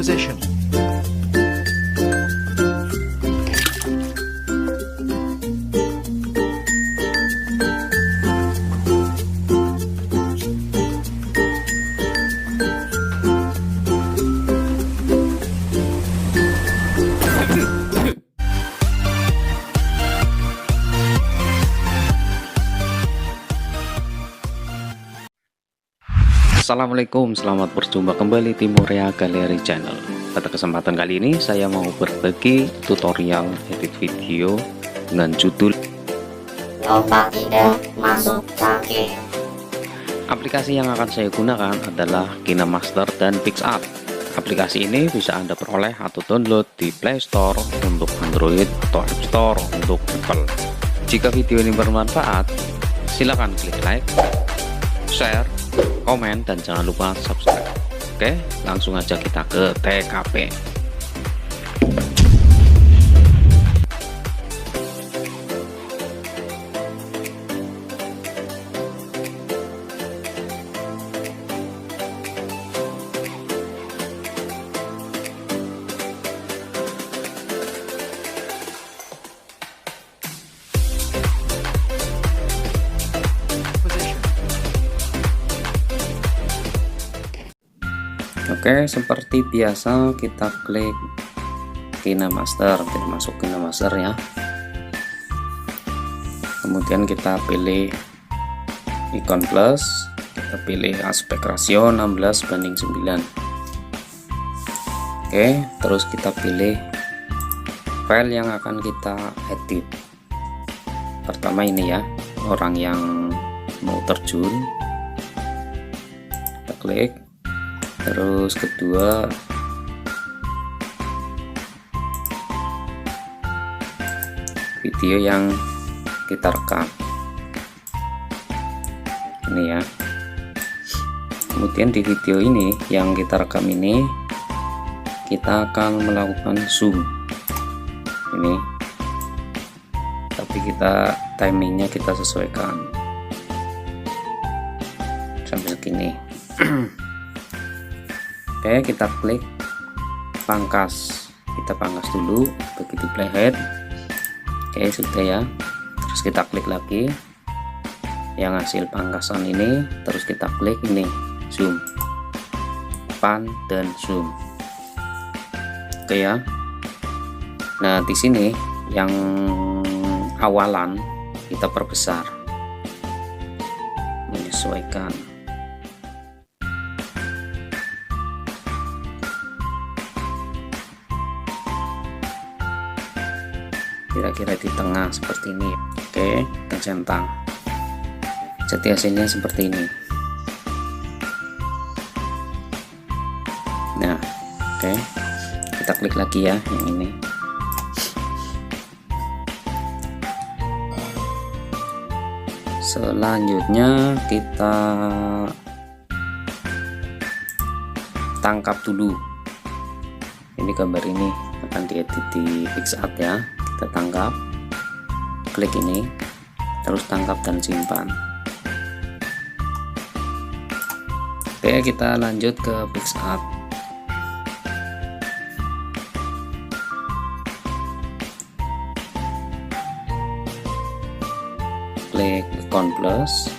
position. Assalamualaikum, selamat berjumpa kembali di Morea Gallery Channel. Pada kesempatan kali ini saya mau berbagi tutorial edit video dengan judul Lomba tidak masuk cangkir. Aplikasi yang akan saya gunakan adalah KineMaster dan PicsArt. Aplikasi ini bisa Anda peroleh atau download di Play Store untuk Android atau App Store untuk Apple. Jika video ini bermanfaat, silakan klik like, share, komen, dan jangan lupa subscribe. Oke, langsung aja kita ke TKP. Oke, seperti biasa kita klik KineMaster, kita masuk KineMaster ya. Kemudian kita pilih ikon plus, kita pilih aspek rasio 16:9. Oke, terus kita pilih file yang akan kita edit. Pertama ini ya, orang yang mau terjun, kita klik. Terus kedua video yang kita rekam ini ya. Kemudian di video ini yang kita rekam ini kita akan melakukan zoom ini, tapi kita timingnya kita sesuaikan sampai segini. Oke, kita klik pangkas, kita pangkas dulu begitu playhead. Oke, sudah ya. Terus kita klik lagi yang hasil pangkasan ini, terus kita klik ini zoom, pan dan zoom. Oke ya. Nah, di sini yang awalan kita perbesar, menyesuaikan. Kira-kira di tengah seperti ini. Oke, kita centang. Jadi hasilnya seperti ini. Nah, oke, kita klik lagi ya yang ini. Selanjutnya kita tangkap dulu. Ini gambar ini akan diedit di PicsArt ya. Kita tangkap, klik ini, terus tangkap dan simpan. Oke, kita lanjut ke PicsArt. Klik ikon plus,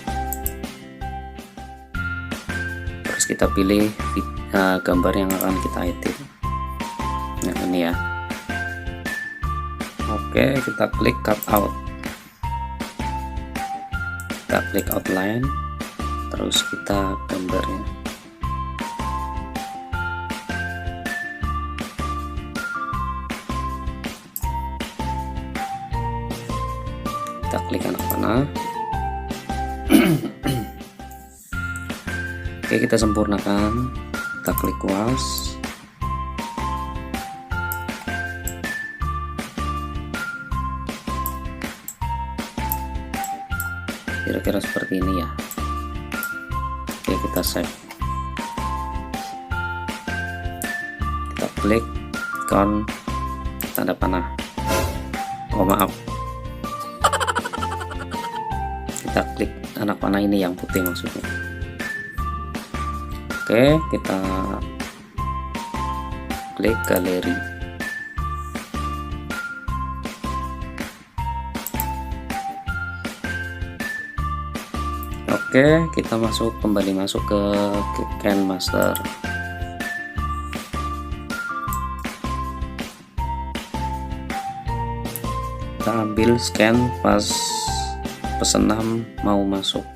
terus kita pilih gambar yang akan kita edit. Nah, ini ya. Oke, kita klik cut out, kita klik outline, terus kita gambarnya. Kita klik anak panah. Oke, kita sempurnakan, kita klik kuas. Kira-kira seperti ini ya. Oke, kita save, kita klik ikon tanda panah. Oh maaf, kita klik anak panah ini yang putih maksudnya. Oke, kita klik galeri. Oke, kita kembali masuk ke KineMaster. Kita ambil scan pas pesanan mau masuk.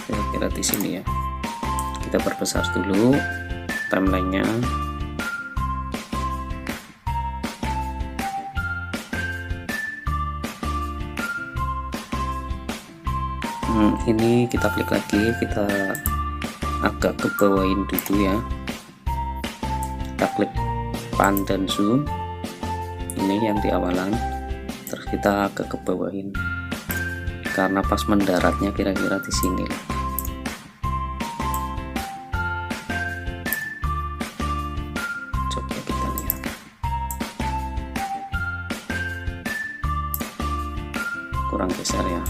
Kira-kira di sini ya. Kita perbesar dulu timelinenya. Ini kita klik lagi, kita agak ke bawahin dulu ya. Kita klik pan dan zoom, ini yang di awalan, terus kita agak ke bawahin karena pas mendaratnya kira-kira di sini. Coba kita lihat. Kurang geser ya.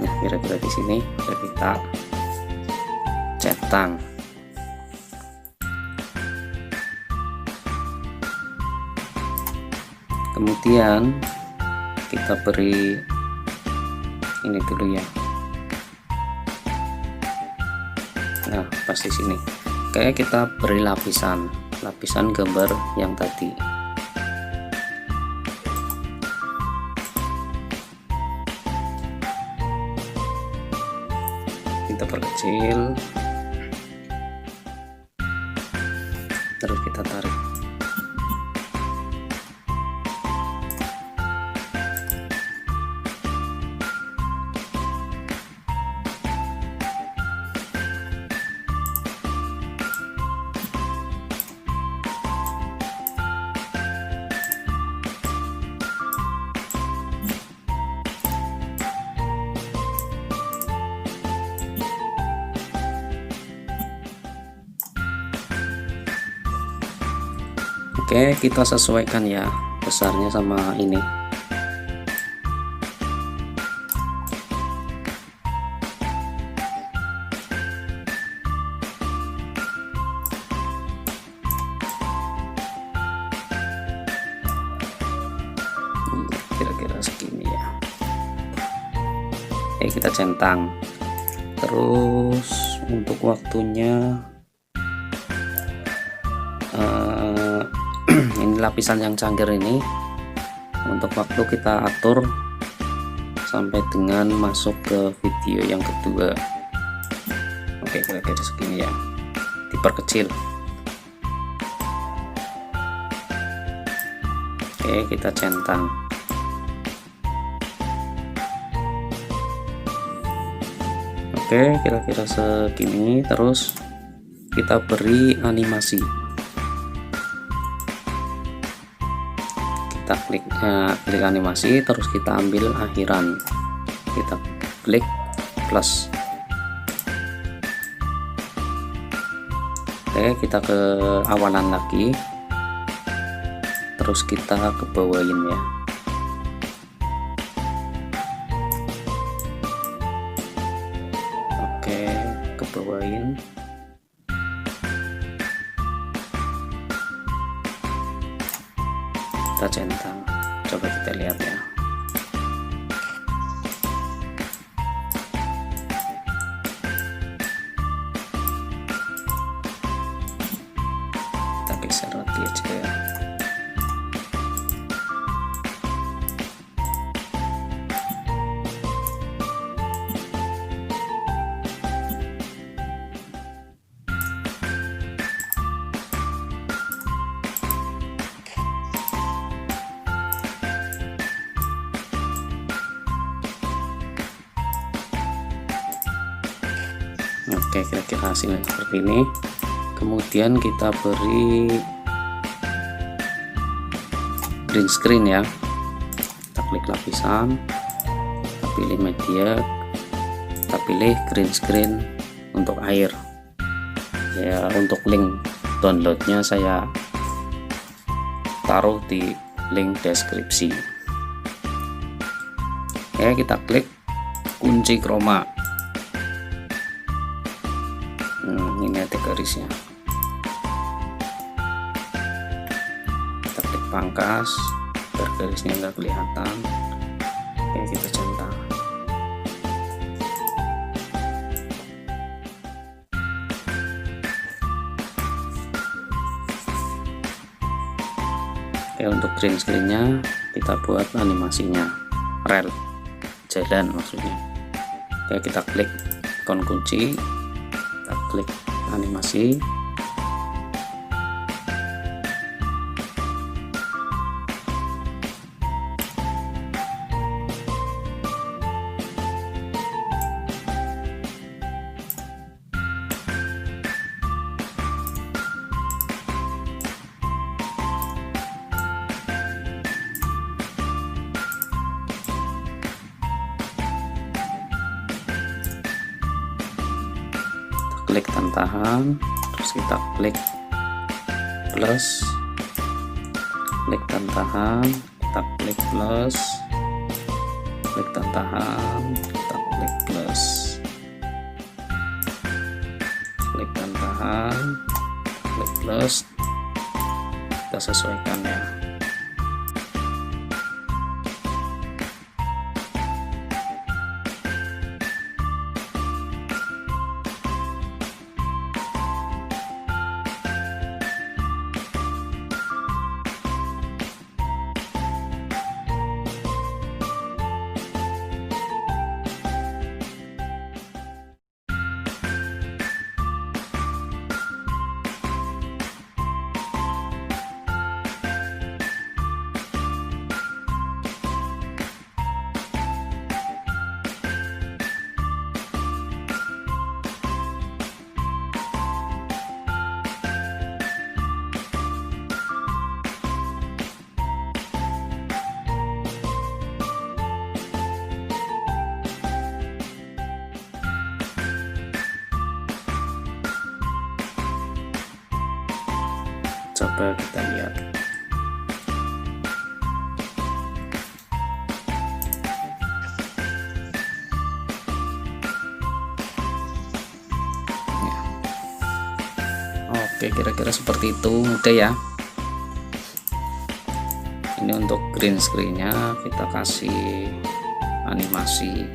Nah, kira-kira di sini udah kita centang. Kemudian kita beri ini dulu ya. Nah, pas di sini. Kayak kita beri lapisan gambar yang tadi. Kita perkecil, terus kita tarik. Oke, kita sesuaikan ya besarnya sama ini. Kira-kira segini ya. Oke, kita centang. Terus untuk waktunya ini lapisan yang cangkir ini, untuk waktu kita atur sampai dengan masuk ke video yang kedua. Oke, kira-kira segini ya, diperkecil. Oke, kita centang. Oke, kira-kira segini. Terus kita beri animasi. Kita klik animasi, terus kita ambil akhiran, kita klik plus. Oke, kita ke awalan lagi, terus kita ke bawahin ya. Oke, ke bawahin. Kita centang, coba kita lihat ya. Kita geser lagi aja ya. Oke, kira-kira hasilnya seperti ini. Kemudian kita beri green screen ya. Kita klik lapisan, kita pilih media, kita pilih green screen untuk air ya. Untuk link downloadnya saya taruh di link deskripsi. Oke, kita klik kunci chroma. Ini ada garisnya. Kita klik pangkas biar garisnya nggak kelihatan. Oke, kita centang. Oke, untuk green screen-nya kita buat animasinya rel jalan maksudnya. Oke, kita klik ikon kunci, kita klik animasi. Klik tantahan, terus kita klik plus, klik tantahan, kita klik plus, klik tantahan, kita klik plus, klik tantahan, klik plus. Kita sesuaikan ya. Coba kita lihat. Oke, kira-kira seperti itu, mudah ya. Ini untuk green screen-nya kita kasih animasi.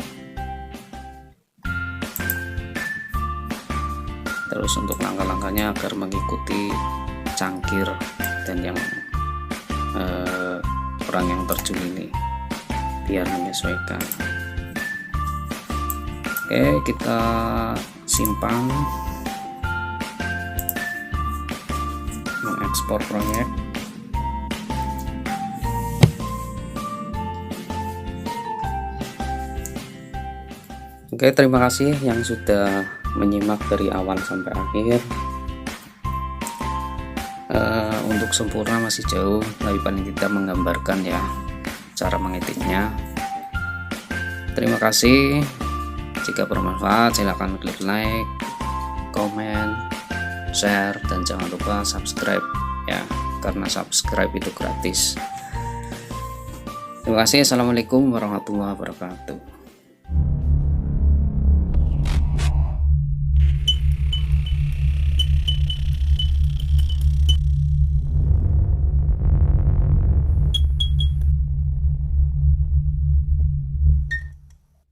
Terus untuk langkah-langkahnya agar mengikuti cangkir dan yang orang yang terjun ini biar menyesuaikan. Oke, kita simpan, mengekspor proyek. Oke, terima kasih yang sudah menyimak dari awal sampai akhir. Untuk sempurna masih jauh, tapi paling tidak menggambarkan ya cara mengeditnya. Terima kasih. Jika bermanfaat silahkan klik like, komen, share, dan jangan lupa subscribe ya, karena subscribe itu gratis. Terima kasih. Assalamualaikum warahmatullahi wabarakatuh.